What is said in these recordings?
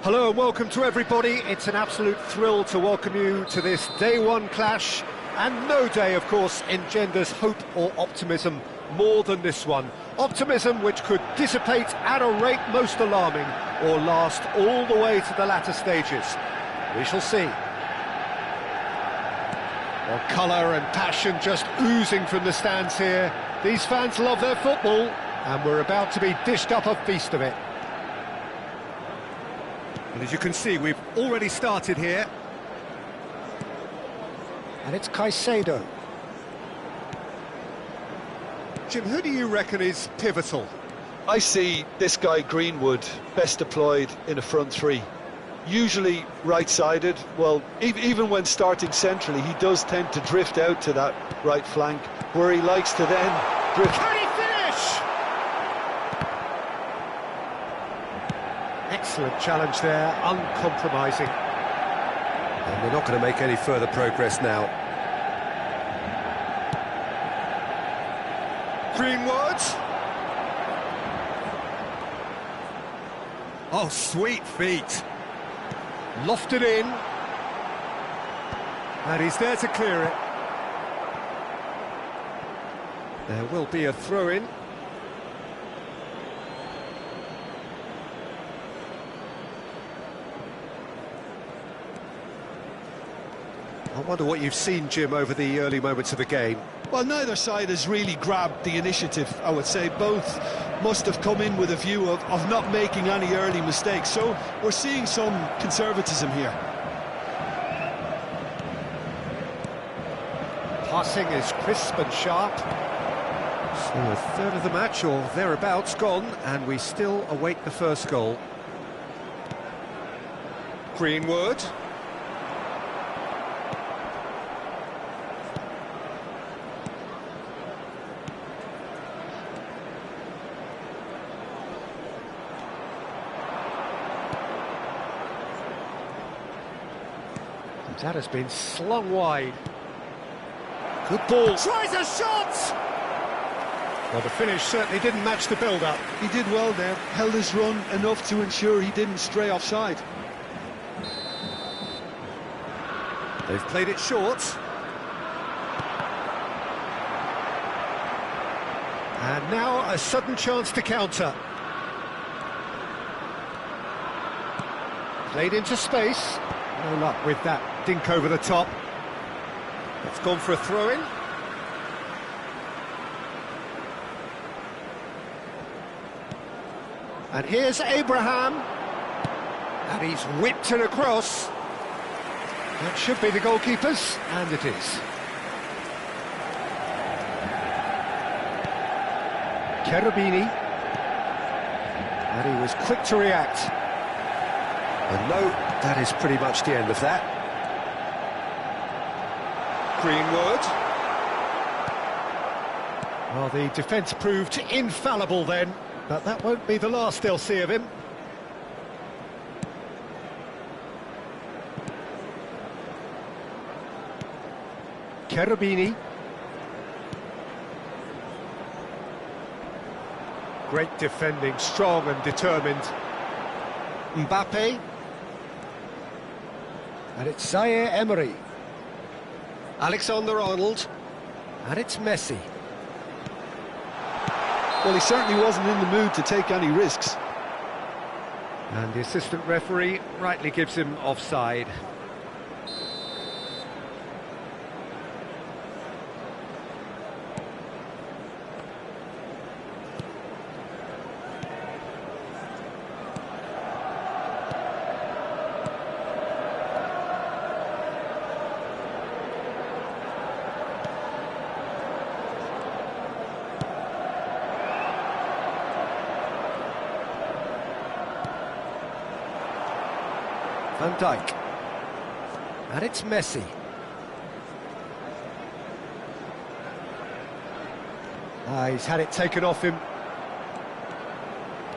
Hello and welcome to everybody. It's an absolute thrill to welcome you to this day one clash, and no day, of course, engenders hope or optimism more than this one. Optimism which could dissipate at a rate most alarming or last all the way to the latter stages. We shall see. Well, colour and passion just oozing from the stands here. These fans love their football, and we're about to be dished up a feast of it. And as you can see, we've already started here. And it's Caicedo. Jim, who do you reckon is pivotal? I see this guy Greenwood best deployed in a front three. Usually right-sided. Well, even when starting centrally, he does tend to drift out to that right flank, where he likes to then drift. Can he finish? Excellent challenge there, uncompromising. And And they're not going to make any further progress now. Greenwood. Oh, sweet feet. Lofted in. And he's there to clear it. There will be a throw-in. I wonder what you've seen, Jim, over the early moments of the game. Well, neither side has really grabbed the initiative, I would say. Both must have come in with a view of not making any early mistakes. So we're seeing some conservatism here. Passing is crisp and sharp. So a third of the match, or thereabouts, gone, and we still await the first goal. Greenwood. That has been slung wide. Good ball. Tries a shot! Well, the finish certainly didn't match the build-up. He did well there, held his run enough to ensure he didn't stray offside. They've played it short. And now a sudden chance to counter. Played into space. No luck with that dink over the top. It's gone for a throw-in. And here's Abraham. And he's whipped it across. That should be the goalkeeper's, and it is. Cherubini. And he was quick to react. And no, that is pretty much the end of that. Greenwood. Well, the defence proved infallible then, but that won't be the last they'll see of him. Cherubini. Great defending, strong and determined. Mbappe. And it's Zaire Emery. Alexander-Arnold. And it's Messi. Well, he certainly wasn't in the mood to take any risks. And the assistant referee rightly gives him offside. Van Dijk. And it's Messi. He's had it taken off him.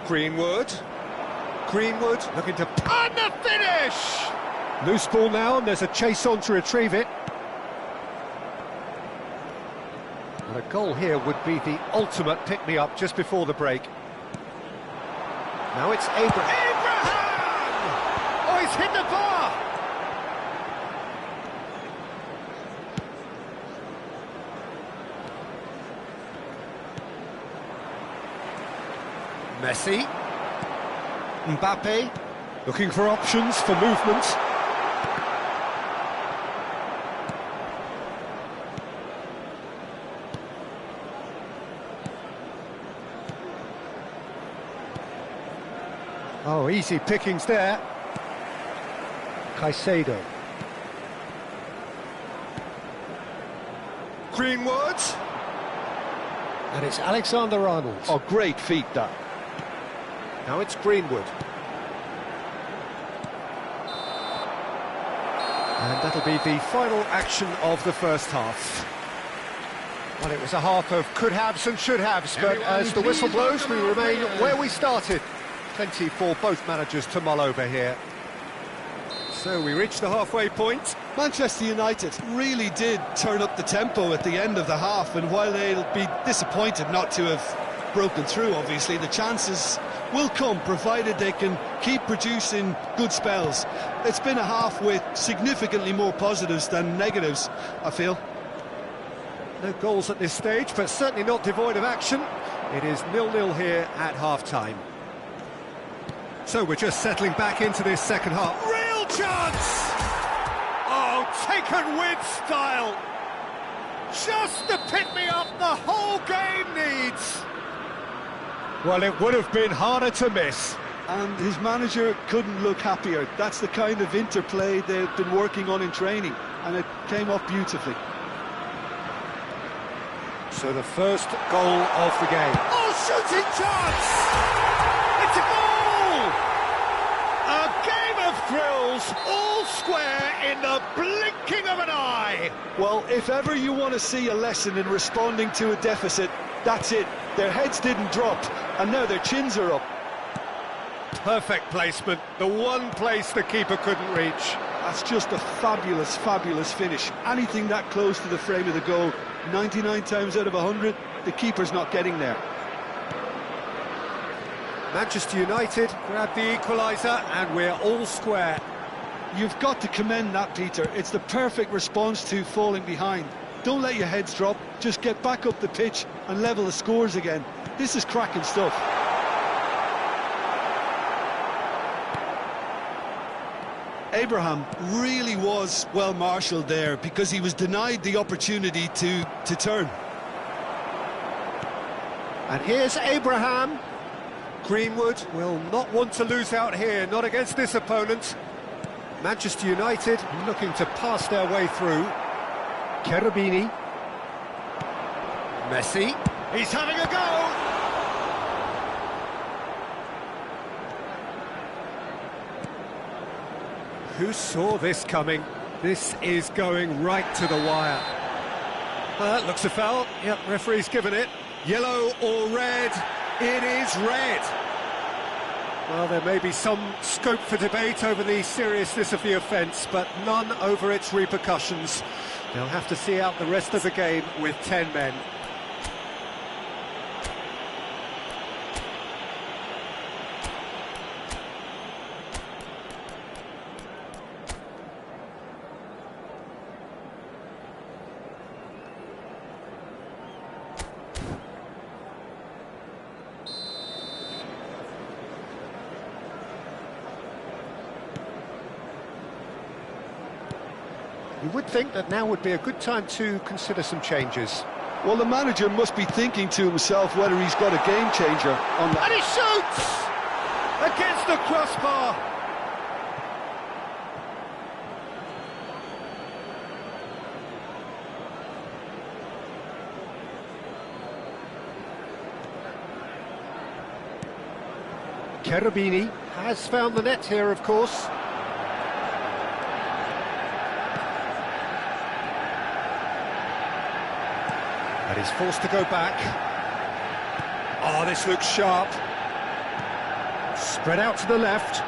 Greenwood. Greenwood looking to... And the finish! Loose ball now, and there's a chase on to retrieve it. And a goal here would be the ultimate pick-me-up just before the break. Now it's Abraham. He's hit the bar! Messi. Mbappe. Looking for options for movement. Oh, easy pickings there. Caicedo. Greenwood. And it's Alexander-Arnold. Oh, great feat, that. Now it's Greenwood. And that'll be the final action of the first half. Well, it was a half of could-haves and should-haves, but as the whistle blows, we remain where we started. Plenty for both managers to mull over here. So we reach the halfway point. Manchester United really did turn up the tempo at the end of the half, and while they'll be disappointed not to have broken through, obviously, the chances will come, provided they can keep producing good spells. It's been a half with significantly more positives than negatives, I feel. No goals at this stage, but certainly not devoid of action. It is 0-0 here at half-time. So we're just settling back into this second half. Real chance! Oh, taken with style. Just to pick me up the whole game needs. Well, it would have been harder to miss. And his manager couldn't look happier. That's the kind of interplay they've been working on in training, and it came off beautifully. So the first goal of the game. Oh, shooting chance! It's a goal! A game of thrills, all square in the blinking of an eye. Well, if ever you want to see a lesson in responding to a deficit, that's it. Their heads didn't drop, and now their chins are up. Perfect placement, the one place the keeper couldn't reach. That's just a fabulous, fabulous finish. Anything that close to the frame of the goal, 99 times out of 100, the keeper's not getting there. Manchester United grab the equaliser, and we're all square. You've got to commend that, Peter. It's the perfect response to falling behind. Don't let your heads drop, just get back up the pitch and level the scores again. This is cracking stuff. Abraham really was well marshalled there because he was denied the opportunity to turn. And here's Abraham. Greenwood will not want to lose out here, not against this opponent. Manchester United looking to pass their way through. Cherubini. Messi. He's having a go! Who saw this coming? This is going right to the wire. That looks a foul. Yep, referee's given it. Yellow or red? It is red. Well, there may be some scope for debate over the seriousness of the offence, but none over its repercussions. They'll have to see out the rest of the game with 10 men. You would think that now would be a good time to consider some changes. Well, the manager must be thinking to himself whether he's got a game changer on that. And he shoots! Against the crossbar! Cherubini has found the net here, of course. And he's forced to go back. Oh, this looks sharp. Spread out to the left.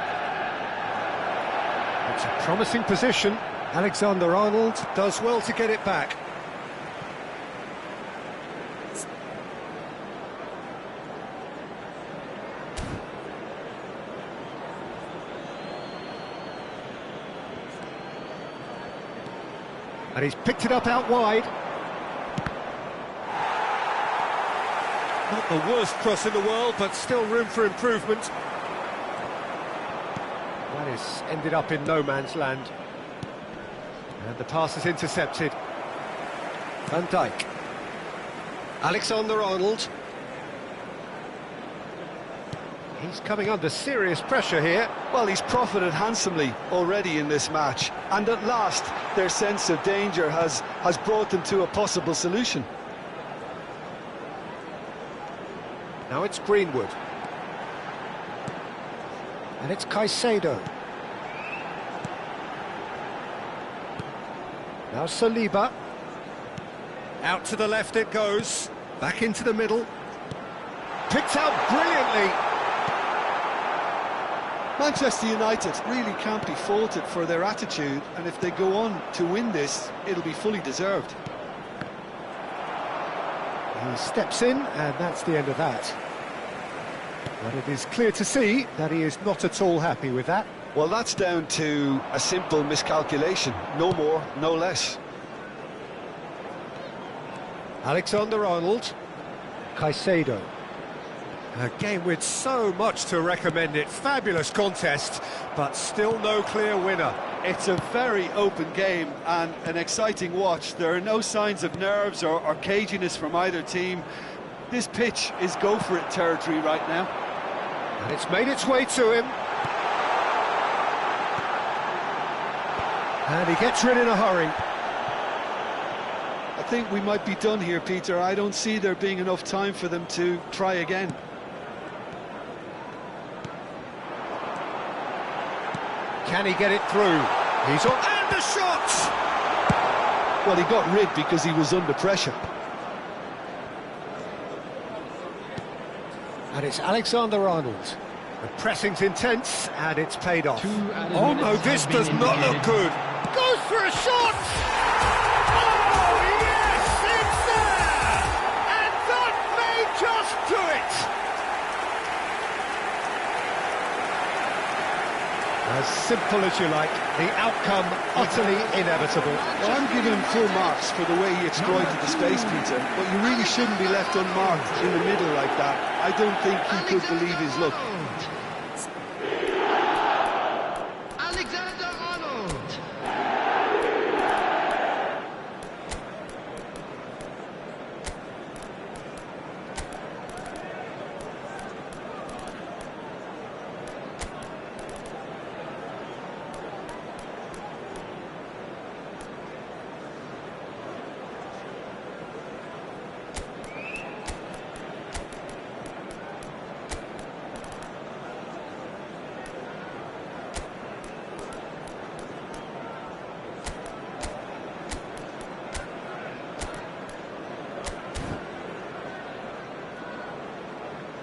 It's a promising position. Alexander-Arnold does well to get it back. And he's picked it up out wide. Not the worst cross in the world, but still room for improvement. That is ended up in no man's land. And the pass is intercepted. Van Dijk. Alexander-Arnold. He's coming under serious pressure here. Well, he's profited handsomely already in this match. And at last, their sense of danger has brought them to a possible solution. Now it's Greenwood. And it's Caicedo. Now Saliba. Out to the left it goes. Back into the middle. Picked out brilliantly. Manchester United really can't be faulted for their attitude, and if they go on to win this, it'll be fully deserved. He steps in, and that's the end of that. But it is clear to see that he is not at all happy with that. Well, that's down to a simple miscalculation. No more, no less. Alexander-Arnold. Caicedo. A game with so much to recommend it. Fabulous contest, but still no clear winner. It's a very open game and an exciting watch. There are no signs of nerves or caginess from either team. This pitch is go-for-it territory right now. And it's made its way to him. And he gets rid in a hurry. I think we might be done here, Peter. I don't see there being enough time for them to try again. Can he get it through? He's on, and the shot! Well, he got rid because he was under pressure. And it's Alexander-Arnold. The pressing's intense, and it's paid off. Oh no, this does not look good. Goes for a shot! Oh yes, it's there! And that may just do it! As simple as you like, the outcome utterly inevitable. Well, I'm giving him full marks for the way he exploited the space, Peter, but you really shouldn't be left unmarked in the middle like that. I don't think he could believe his luck. Alexander-Arnold.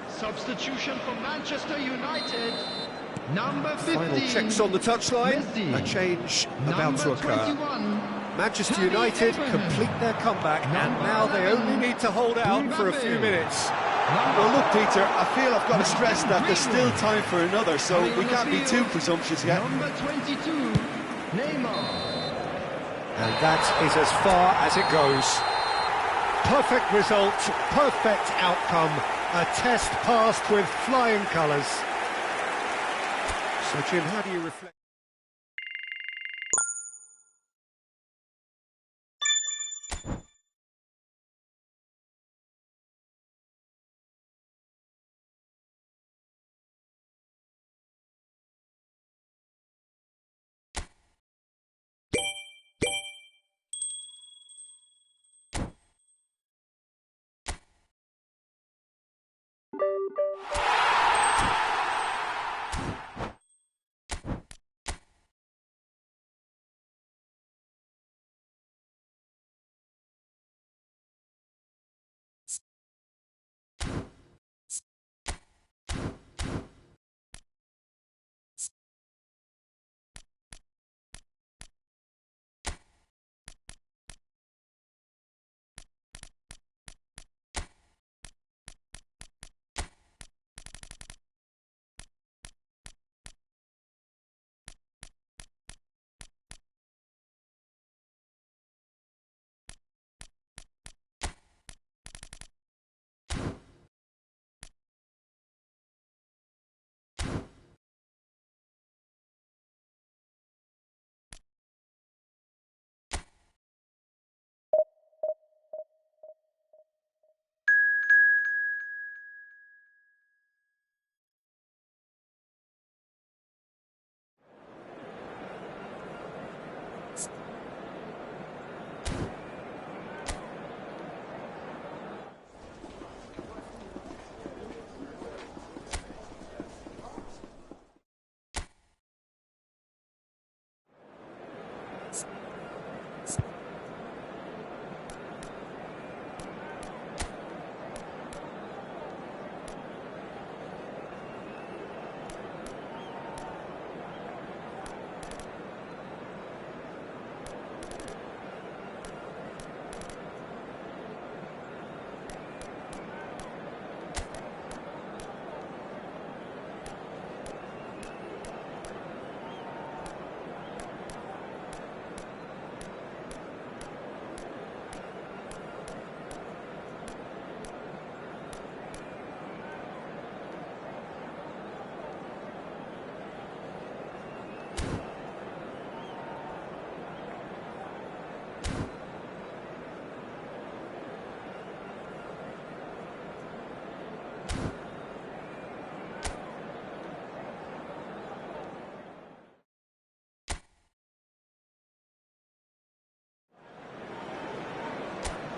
Substitution for Manchester United. Number 15. Final checks on the touchline. Messi. A change about to Number occur. 21. Manchester Tammy United Abraham. complete their comeback, and Number now they 11. only need to hold out for a few Mbappe. minutes. Well, look, Peter, I feel I've got to stress that there's still time for another, so we can't be too presumptuous yet. Number 22. Neymar. And that is as far as it goes. Perfect result, perfect outcome, a test passed with flying colours. So, Jim, how do you reflect?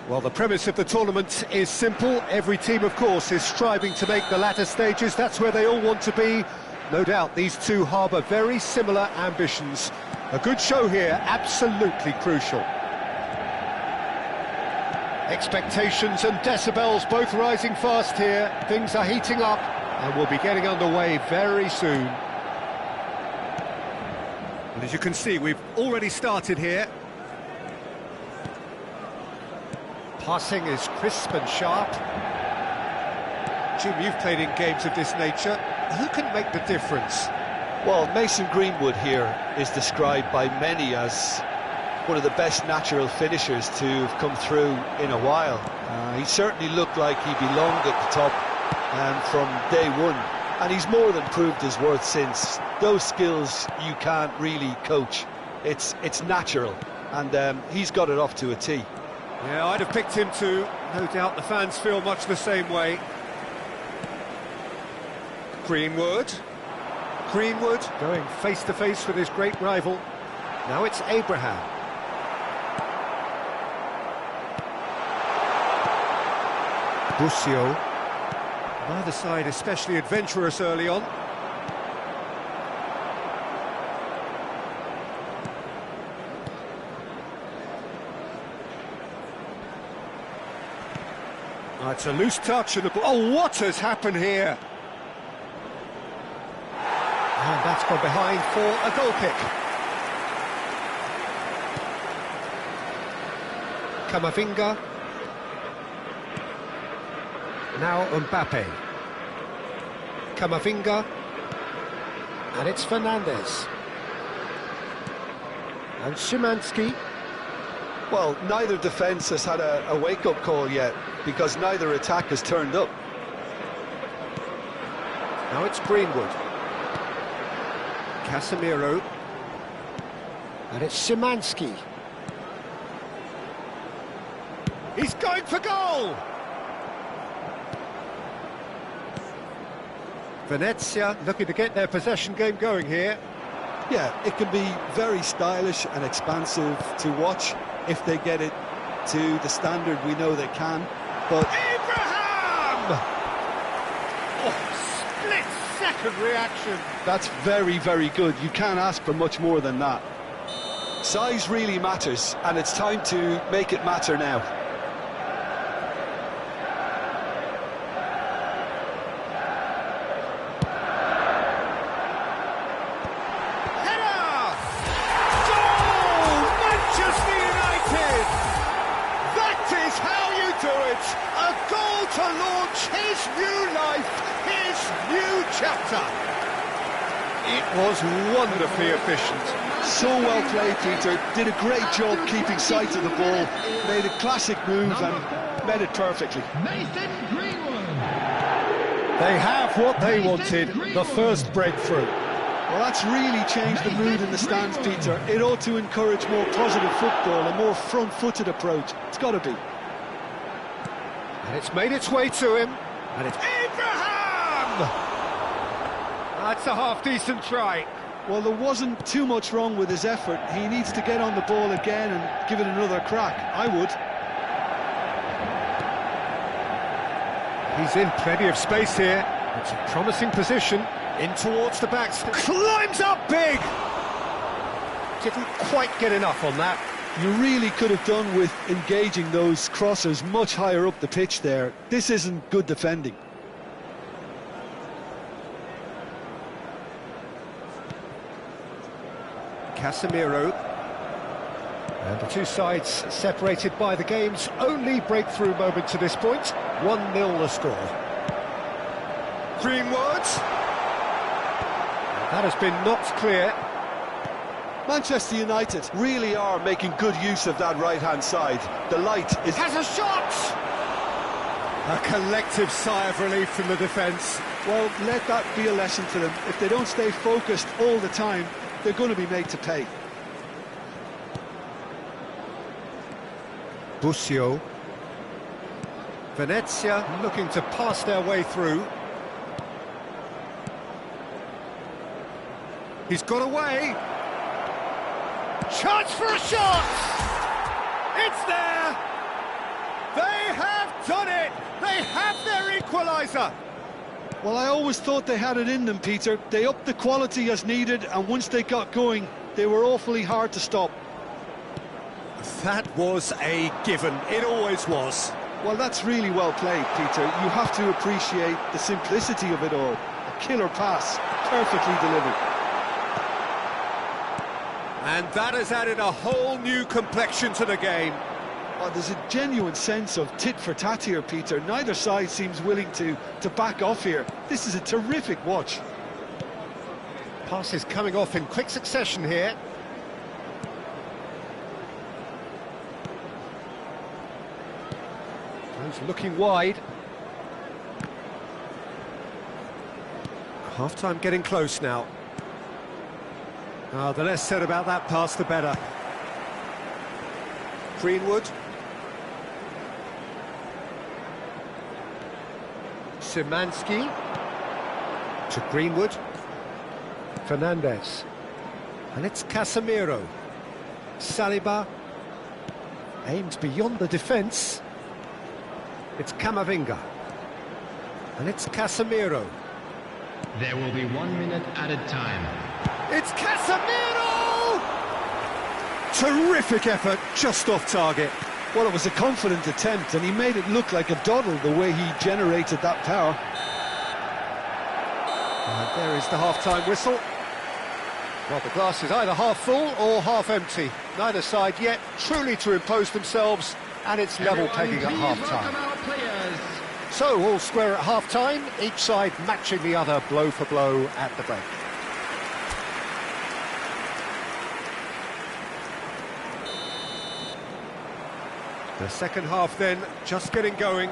Well, the premise of the tournament is simple. Every team, of course, is striving to make the latter stages. That's where they all want to be. No doubt these two harbour very similar ambitions. A good show here, absolutely crucial. Expectations and decibels both rising fast here. Things are heating up and we'll be getting underway very soon. And as you can see, we've already started here. Passing is crisp and sharp. Jim, you've played in games of this nature. Who can make the difference? Well, Mason Greenwood here is described by many as one of the best natural finishers to have come through in a while. He certainly looked like he belonged at the top from day one, and he's more than proved his worth since. Those skills you can't really coach. It's natural, and he's got it off to a T. Yeah, I'd have picked him too. No doubt the fans feel much the same way. Greenwood going face to face with his great rival. Now it's Abraham. Busio. Neither side especially adventurous early on. It's a loose touch and oh, what has happened here? And that's gone behind for a goal kick. Camavinga. Now Mbappe. Camavinga. And it's Fernandes. And Szymanski. Well, neither defence has had a wake-up call yet, because neither attack has turned up. Now it's Greenwood. Casemiro. And it's Szymanski. He's going for goal! Venezia looking to get their possession game going here. Yeah, it can be very stylish and expansive to watch if they get it to the standard we know they can. But Abraham! Oh, split-second reaction. That's very, very good. You can't ask for much more than that. Size really matters, and it's time to make it matter now. Header! Goal! Manchester United! That is how you do it! A goal to launch his new life, his new chapter. It was wonderfully efficient. So well played, Peter. Did a great job keeping sight of the ball. Made a classic move and met it perfectly. Mason Greenwood. They have what they wanted, the first breakthrough. Well, that's really changed the mood in the stands, Peter. It ought to encourage more positive football, a more front-footed approach. It's got to be. And it's made its way to him. And it's Abraham! That's a half-decent try. Well, there wasn't too much wrong with his effort. He needs to get on the ball again and give it another crack. I would. He's in plenty of space here. It's a promising position. In towards the backs. Climbs up big! Didn't quite get enough on that. You really could have done with engaging those crossers much higher up the pitch there. This isn't good defending. Casemiro. And the two sides separated by the game's only breakthrough moment to this point. 1-0 the score. Greenwood. That has been knocked clear. Manchester United really are making good use of that right-hand side. The light is... Has a shot! A collective sigh of relief from the defence. Well, let that be a lesson to them. If they don't stay focused all the time, they're going to be made to pay. Busio. Venezia looking to pass their way through. He's got away. Chance for a shot! It's there! They have done it! They have their equaliser! Well, I always thought they had it in them, Peter. They upped the quality as needed, and once they got going, they were awfully hard to stop. That was a given. It always was. Well, that's really well played, Peter. You have to appreciate the simplicity of it all. A killer pass, perfectly delivered. And that has added a whole new complexion to the game. Oh, there's a genuine sense of tit for tat here, Peter. Neither side seems willing to back off here. This is a terrific watch. Passes coming off in quick succession here. Those looking wide. Half-time getting close now. The less said about that pass, the better. Greenwood. Szymanski. To Greenwood. Fernandes. And it's Casemiro. Saliba. Aims beyond the defence. It's Camavinga. And it's Casemiro. There will be 1 minute added time. It's Casemiro! Terrific effort, just off target. Well, it was a confident attempt, and he made it look like a doddle the way he generated that power. And there is the half-time whistle. Well, the glass is either half full or half empty. Neither side yet truly to impose themselves, and it's level pegging at half-time. So, all square at half-time, each side matching the other blow for blow at the break. The second half then, just getting going.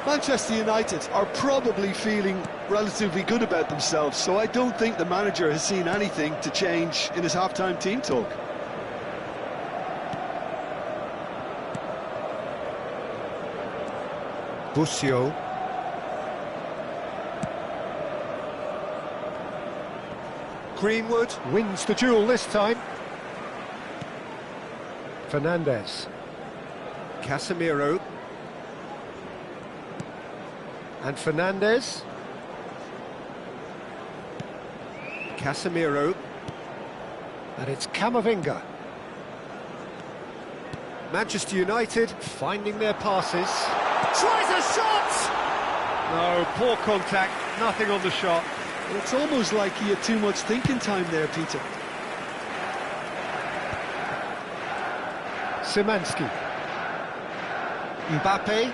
Manchester United are probably feeling relatively good about themselves, so I don't think the manager has seen anything to change in his half-time team talk. Busio. Greenwood wins the duel this time. Fernandes. Casemiro. And Fernandes. Casemiro. And it's Camavinga. Manchester United finding their passes. Tries a shot! No, poor contact, nothing on the shot. Well, it's almost like he had too much thinking time there, Peter. Szymanski. Mbappe.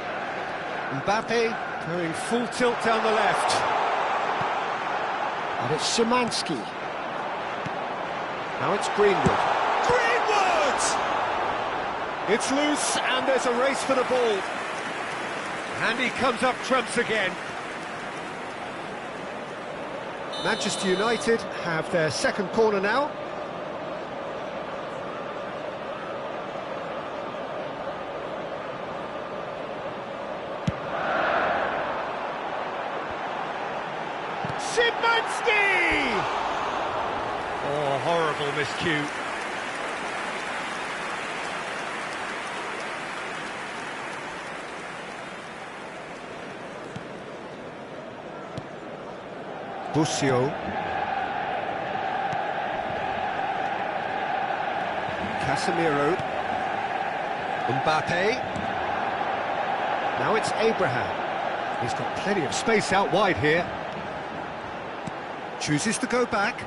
Mbappe going full tilt down the left. And it's Szymanski. Now it's Greenwood. Greenwood! It's loose and there's a race for the ball. And he comes up trumps again. Manchester United have their second corner now. Szymanski! Oh, horrible miscue. Busio. Casemiro. Mbappe. Now it's Abraham. He's got plenty of space out wide here. Chooses to go back.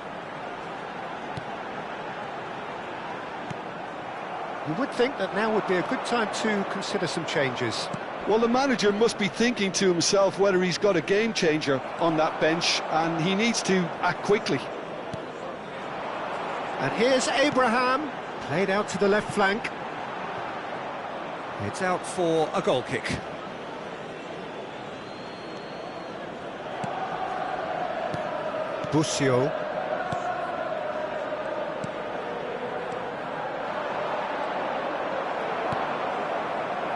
You would think that now would be a good time to consider some changes. Well, the manager must be thinking to himself whether he's got a game changer on that bench, and he needs to act quickly. And here's Abraham, played out to the left flank. It's out for a goal kick. Busio.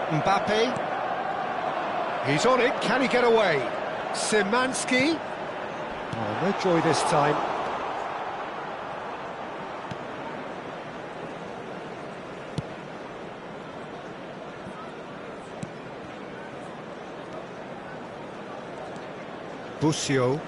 Mbappe. He's on it, can he get away? Szymanski. Oh, no joy this time. Busio.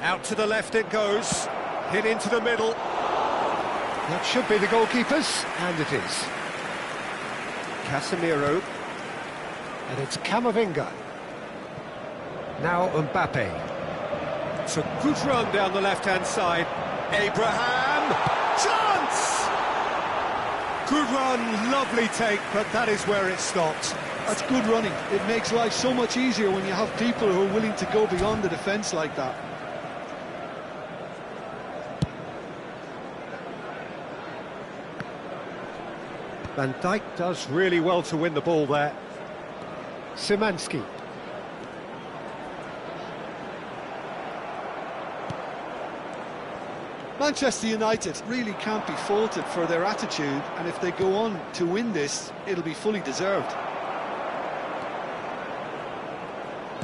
Out to the left it goes, hit into the middle. That should be the goalkeeper's, and it is. Casemiro, and it's Camavinga. Now Mbappe. It's a good run down the left-hand side. Abraham, chance! Good run, lovely take, but that is where it stopped. That's good running. It makes life so much easier when you have people who are willing to go beyond the defence like that. Van Dijk does really well to win the ball there. Szymanski. Manchester United really can't be faulted for their attitude, and if they go on to win this, it'll be fully deserved.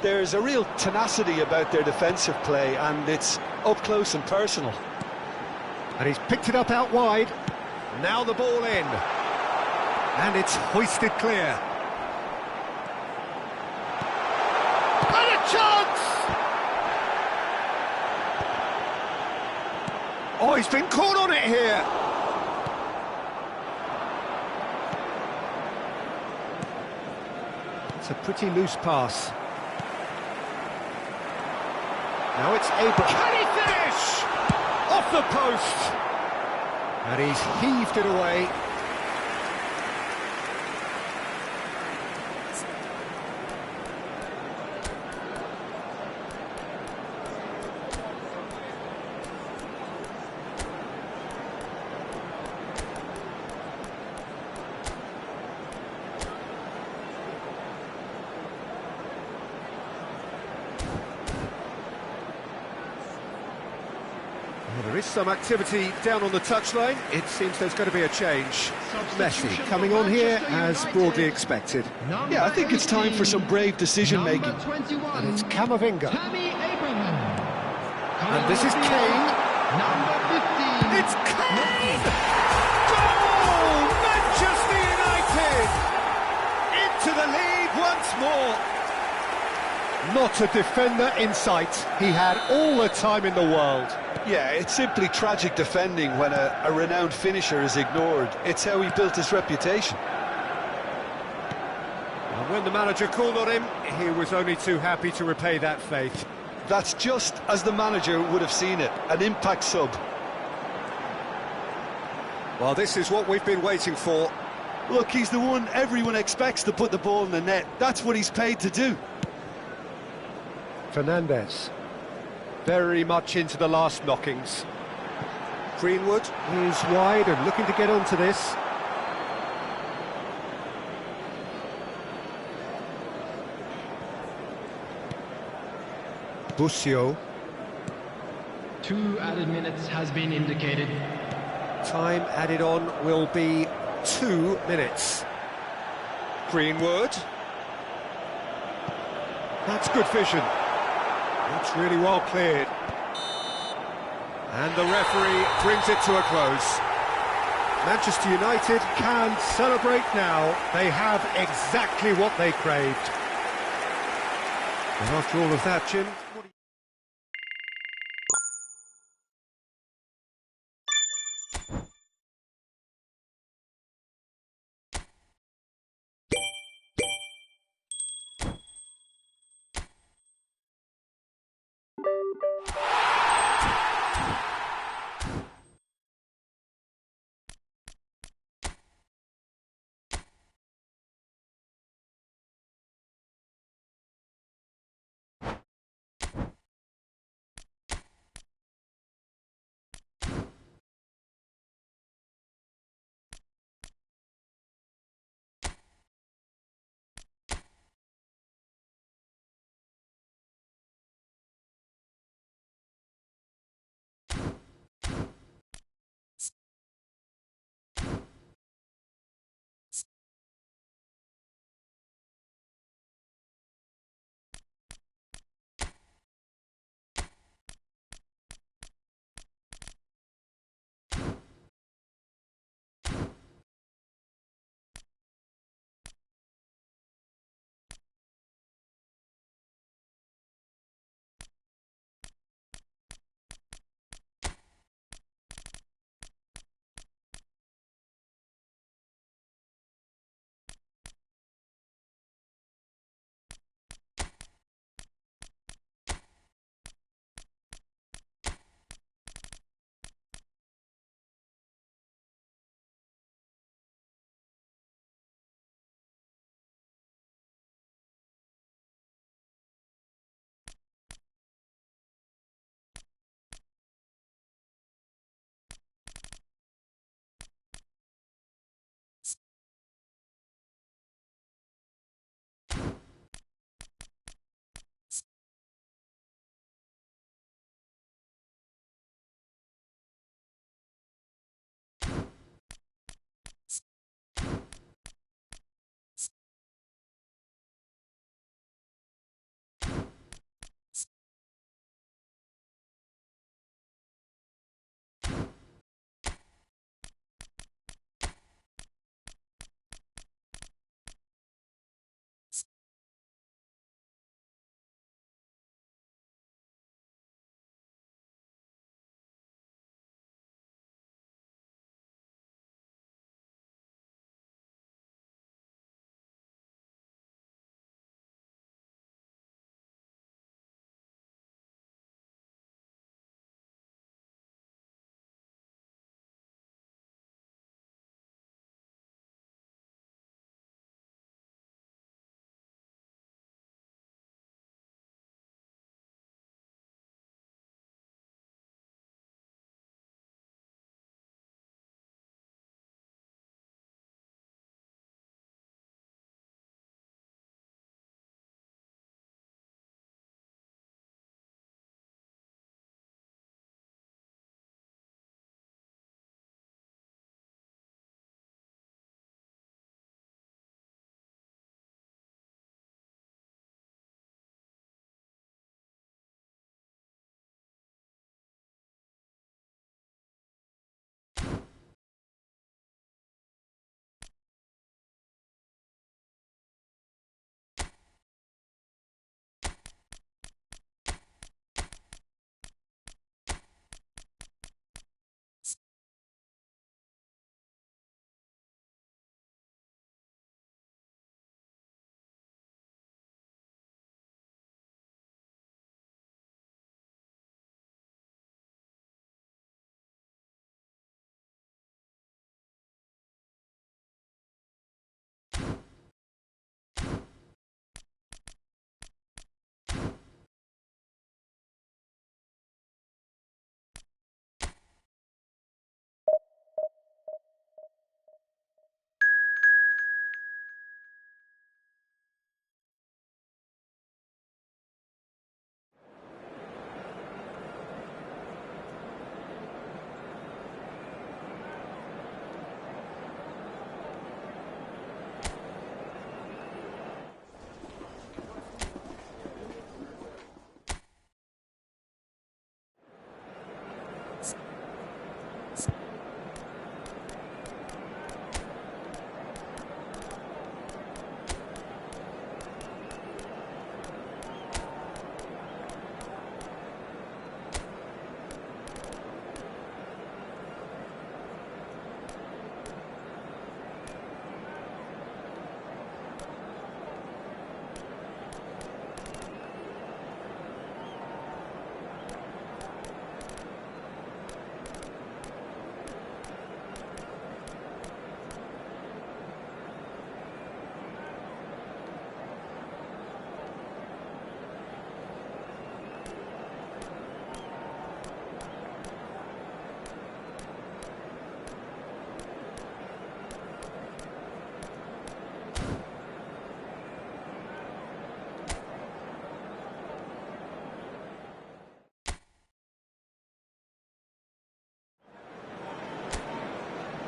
There's a real tenacity about their defensive play, and it's up close and personal. And he's picked it up out wide. Now the ball in. And it's hoisted clear. And a chance! Oh, he's been caught on it here. It's a pretty loose pass. Now it's Abraham. Can he finish? Off the post. And he's heaved it away. Well, there is some activity down on the touchline. It seems there's going to be a change. Messi coming on here as broadly expected. Yeah, I think it's time for some brave decision-making. And it's Camavinga. And this is Kane. It's Kane! Goal! Manchester United! Into the lead once more. Not a defender in sight. He had all the time in the world. Yeah, it's simply tragic defending when a renowned finisher is ignored. It's how he built his reputation. And when the manager called on him, he was only too happy to repay that faith. That's just as the manager would have seen it, an impact sub. Well, this is what we've been waiting for. Look, he's the one everyone expects to put the ball in the net. That's what he's paid to do. Fernandes. Very much into the last knockings. Greenwood is wide and looking to get onto this. Busio. 2 added minutes has been indicated. Time added on will be 2 minutes. Greenwood. That's good vision. It's really well cleared. And the referee brings it to a close. Manchester United can celebrate now. They have exactly what they craved. And after all of that, Jim...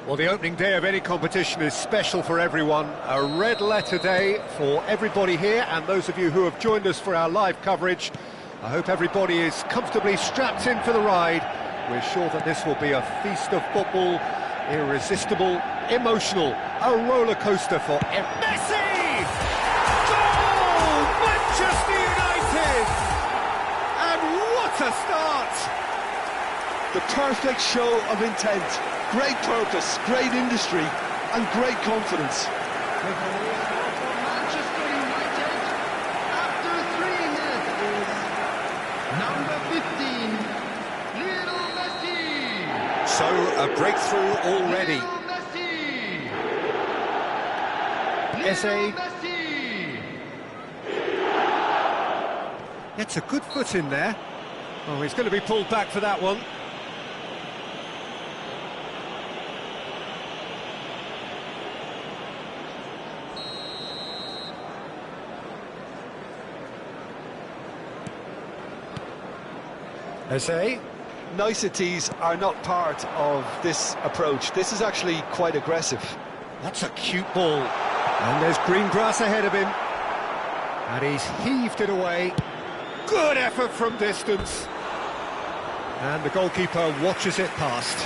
Well, the opening day of any competition is special for everyone. A red letter day for everybody here, and those of you who have joined us for our live coverage. I hope everybody is comfortably strapped in for the ride. We're sure that this will be a feast of football, irresistible, emotional, a roller coaster for Messi! Goal! Manchester United! And what a start! The perfect show of intent, great purpose, great industry, and great confidence. Manchester United, after 3 minutes, is number 15, Lionel Messi. So, a breakthrough already. Lionel Messi Messi. gets a good foot in there. Oh, he's going to be pulled back for that one. Messi. Niceties are not part of this approach. This is actually quite aggressive. That's a cute ball. And there's green grass ahead of him. And he's heaved it away. Good effort from distance. And the goalkeeper watches it past.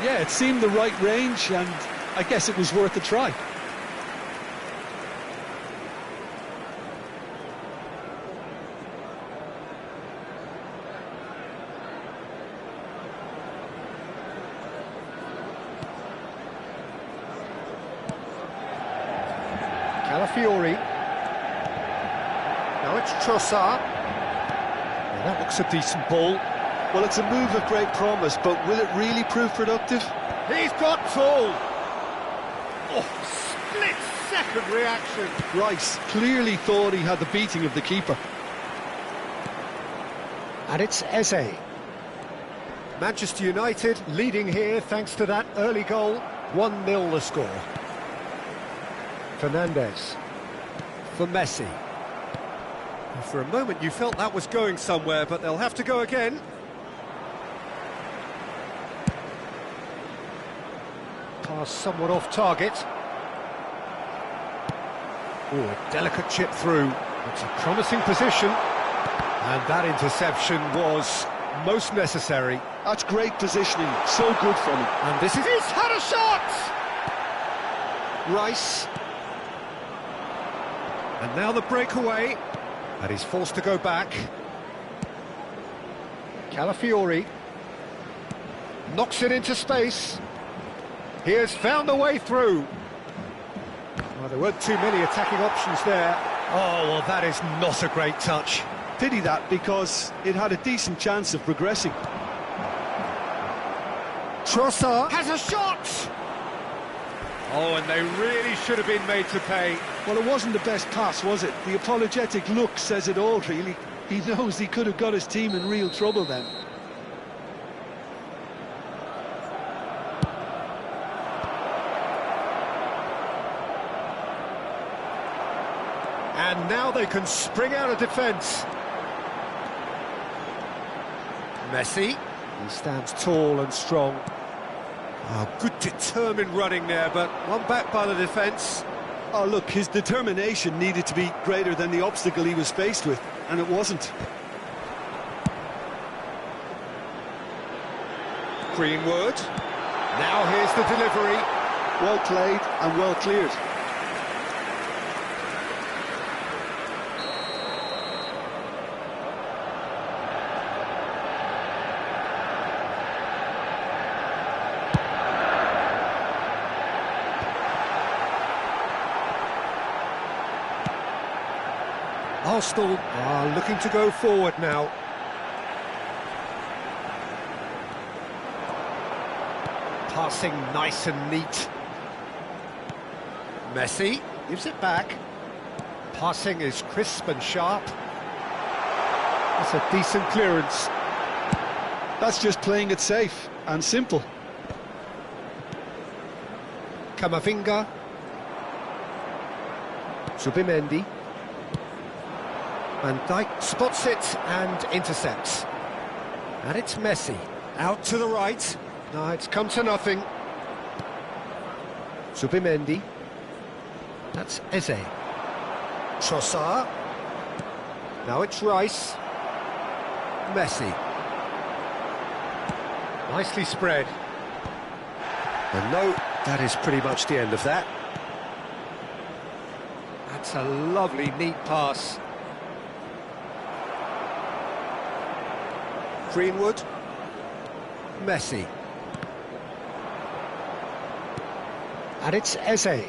Yeah, it seemed the right range, and I guess it was worth a try. Calafiori. Now it's Trossard. Yeah, that looks a decent ball. Well, it's a move of great promise, but will it really prove productive? He's got tall. Oh, split-second reaction. Rice clearly thought he had the beating of the keeper. And it's Eze. Manchester United leading here thanks to that early goal. 1-0 the score. Fernandes for Messi. And for a moment you felt that was going somewhere, but they'll have to go again. Pass somewhat off target. Oh, a delicate chip through. It's a promising position. And that interception was most necessary. That's great positioning, so good from him. And this is... He's had a shot! Rice. And now the breakaway. And he's forced to go back. Calafiori. Knocks it into space. He has found a way through. Well, there weren't too many attacking options there. Oh, well, that is not a great touch. Pity that, because it had a decent chance of progressing. Trossard has a shot! Oh, and they really should have been made to pay. Well, it wasn't the best pass, was it? The apologetic look says it all, really. He knows he could have got his team in real trouble then. And now they can spring out of defence. Messi. He stands tall and strong. Oh, good determined running there, but one back by the defence. Oh, look, his determination needed to be greater than the obstacle he was faced with, and it wasn't. Greenwood. Now here's the delivery. Well played and well cleared. Arsenal are looking to go forward now. Passing nice and neat. Messi gives it back. Passing is crisp and sharp. That's a decent clearance. That's just playing it safe and simple. Camavinga. Zubimendi. Van Dijk spots it and intercepts. And it's Messi, out to the right. No, it's come to nothing. Zubimendi. That's Eze. Trossard. Now it's Rice. Messi. Nicely spread. And no, that is pretty much the end of that. That's a lovely, neat pass. Greenwood. Messi. And it's Eze. He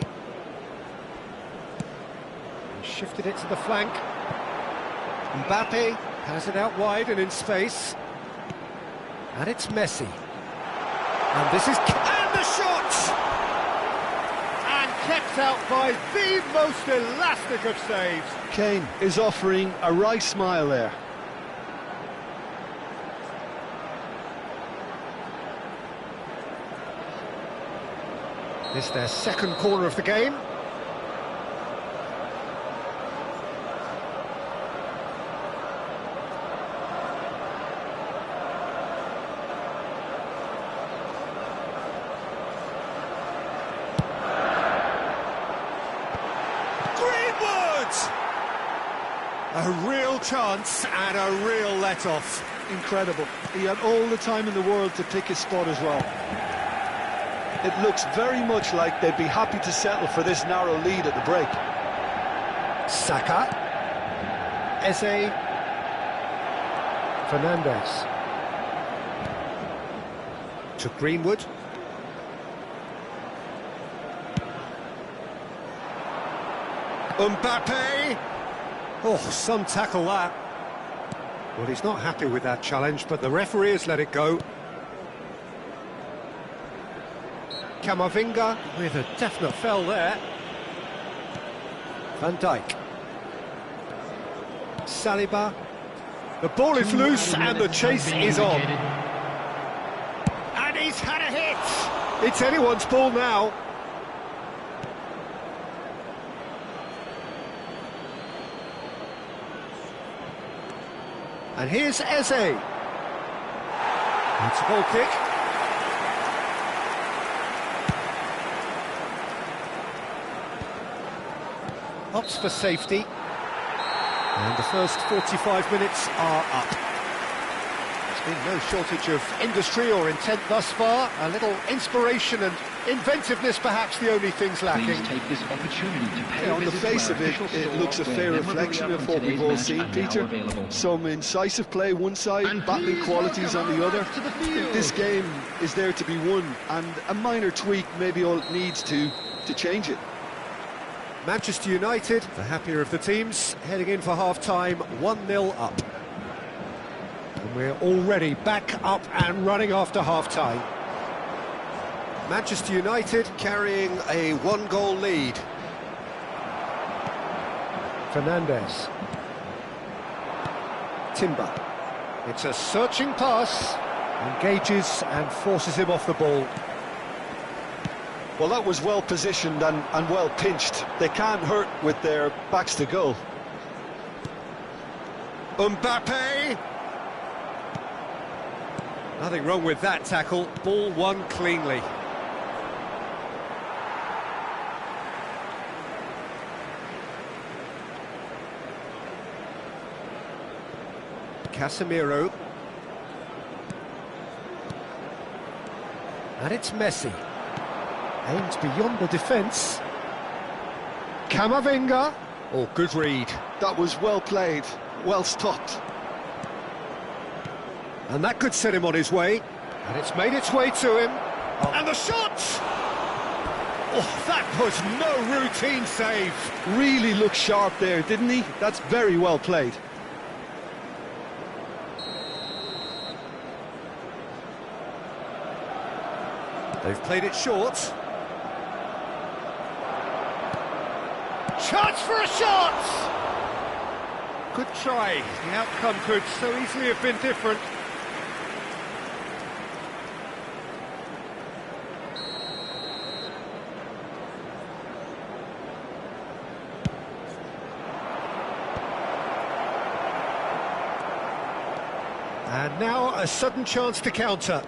shifted it to the flank. Mbappe has it out wide and in space. And it's Messi. And this is... And the shot! And kept out by the most elastic of saves. Kane is offering a wry smile there. This is their second corner of the game. Greenwood! A real chance and a real let-off. Incredible. He had all the time in the world to pick his spot as well. It looks very much like they'd be happy to settle for this narrow lead at the break. Saka. Eze. Fernandes. To Greenwood. Mbappe! Oh, some tackle that. Well, he's not happy with that challenge, but the referee has let it go. Camavinga with a definite foul there. Van Dijk. Saliba. The ball is loose and the chase is on. And he's had a hit! It's anyone's ball now. And here's Eze. It's a goal kick. Opts for safety. And the first 45 minutes are up. There's been no shortage of industry or intent thus far. A little inspiration and inventiveness, perhaps the only things lacking. Please take this opportunity to pay On the face of it, it looks a fair reflection of what we've all seen, Peter. Some incisive play one side, battling qualities on the other. This game is there to be won, and a minor tweak may be all it needs to change it. Manchester United, the happier of the teams, heading in for half-time, 1-0 up. And we're already back up and running after half-time. Manchester United carrying a one-goal lead. Fernandes. Timber. It's a searching pass. Engages and forces him off the ball. Well, that was well positioned and well pinched. They can't hurt with their backs to goal. Mbappe! Nothing wrong with that tackle. Ball won cleanly. Casemiro. And it's Messi. Aims beyond the defence. Camavinga. Oh, good read. That was well played, well stopped. And that could set him on his way. And it's made its way to him. Oh. And the shot! Oh, that was no routine save. Really looked sharp there, didn't he? That's very well played. They've played it short. Chance for a shot! Good try. The outcome could so easily have been different. And now a sudden chance to counter.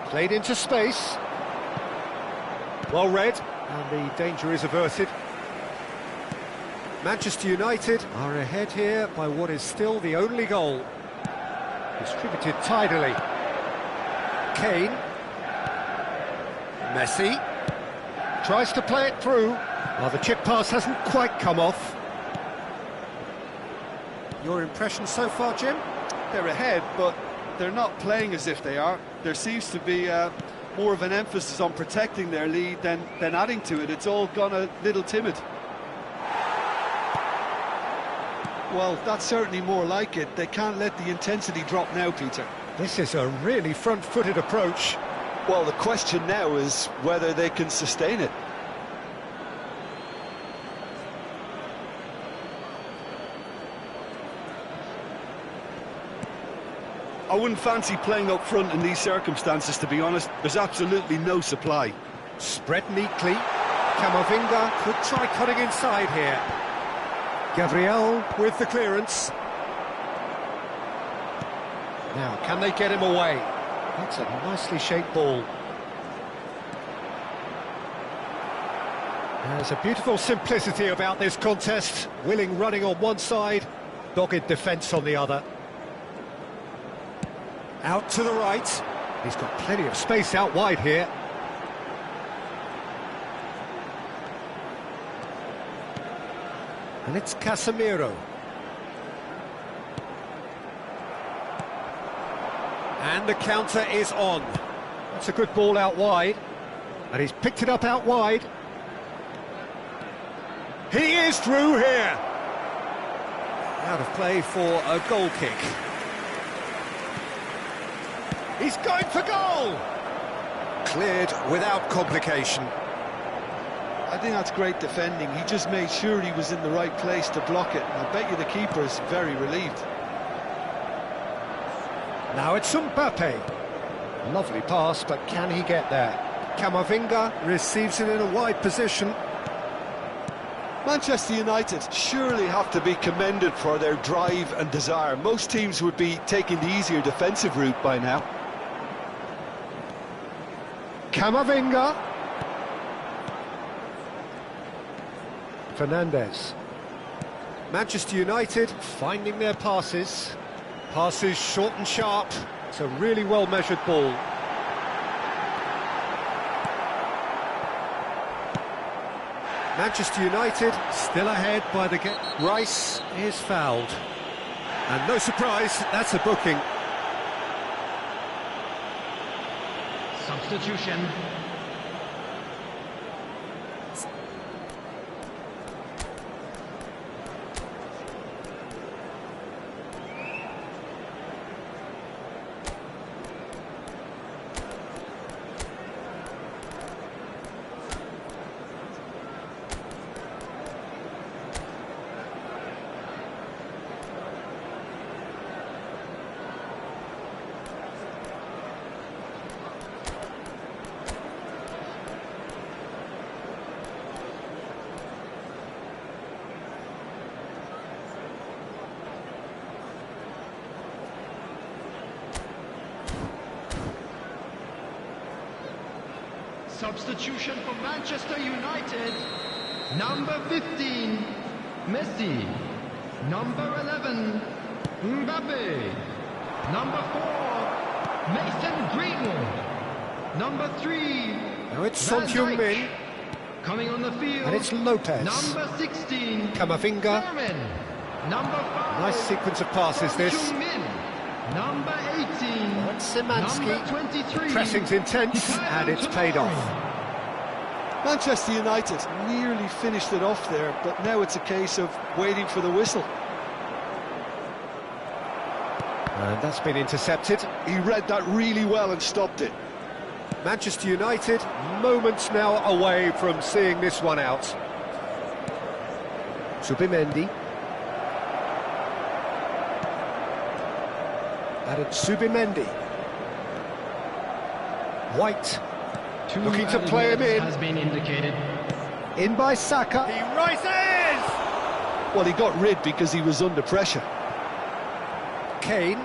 Played into space. Well read, and the danger is averted. Manchester United are ahead here by what is still the only goal. Distributed tidily. Kane. Messi. Tries to play it through. Well, the chip pass hasn't quite come off. Your impression so far, Jim? They're ahead, but they're not playing as if they are. There seems to be more of an emphasis on protecting their lead than adding to it. It's all gone a little timid. Well, that's certainly more like it. They can't let the intensity drop now, Peter. This is a really front-footed approach. Well, the question now is whether they can sustain it. I wouldn't fancy playing up front in these circumstances, to be honest. There's absolutely no supply. Spread neatly. Camavinga could try cutting inside here. Gabriel with the clearance. Now, can they get him away? That's a nicely shaped ball. There's a beautiful simplicity about this contest. Willing running on one side, dogged defence on the other. Out to the right. He's got plenty of space out wide here. And it's Casemiro. And the counter is on. That's a good ball out wide. And he's picked it up out wide. He is through here. Out of play for a goal kick. He's going for goal! Cleared without complication. I think that's great defending. He just made sure he was in the right place to block it. I bet you the keeper is very relieved. Now it's Mbappe. Lovely pass, but can he get there? Camavinga receives it in a wide position. Manchester United surely have to be commended for their drive and desire. Most teams would be taking the easier defensive route by now. Camavinga. Fernandes. Manchester United finding their passes. Passes short and sharp. It's a really well-measured ball. Manchester United still ahead by the Rice is fouled. And no surprise, that's a booking. Substitution. Substitution for Manchester United. Number 15, Messi. Number 11, Mbappe. Number 4, Mason Greenwood. Number 3, Now it's Son Heung-min. coming on the field. And it's Lopez. Number 16, Camavinga. Thurman. Number 5, Nice sequence of passes this. Heung-min. Number 18, That's Szymanski. number 23. Pressing's intense and it's paid off. Manchester United nearly finished it off there, but now it's a case of waiting for the whistle. And that's been intercepted. He read that really well and stopped it. Manchester United moments now away from seeing this one out. Subimendi. And it's Subimendi. White. Looking to play him in. Has been indicated. In by Saka. He rises! Well, he got rid because he was under pressure. Kane.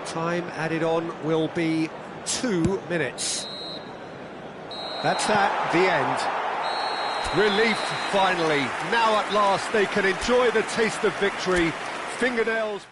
Time added on will be 2 minutes. That's that, the end. Relief, finally. Now at last they can enjoy the taste of victory. Fingernails...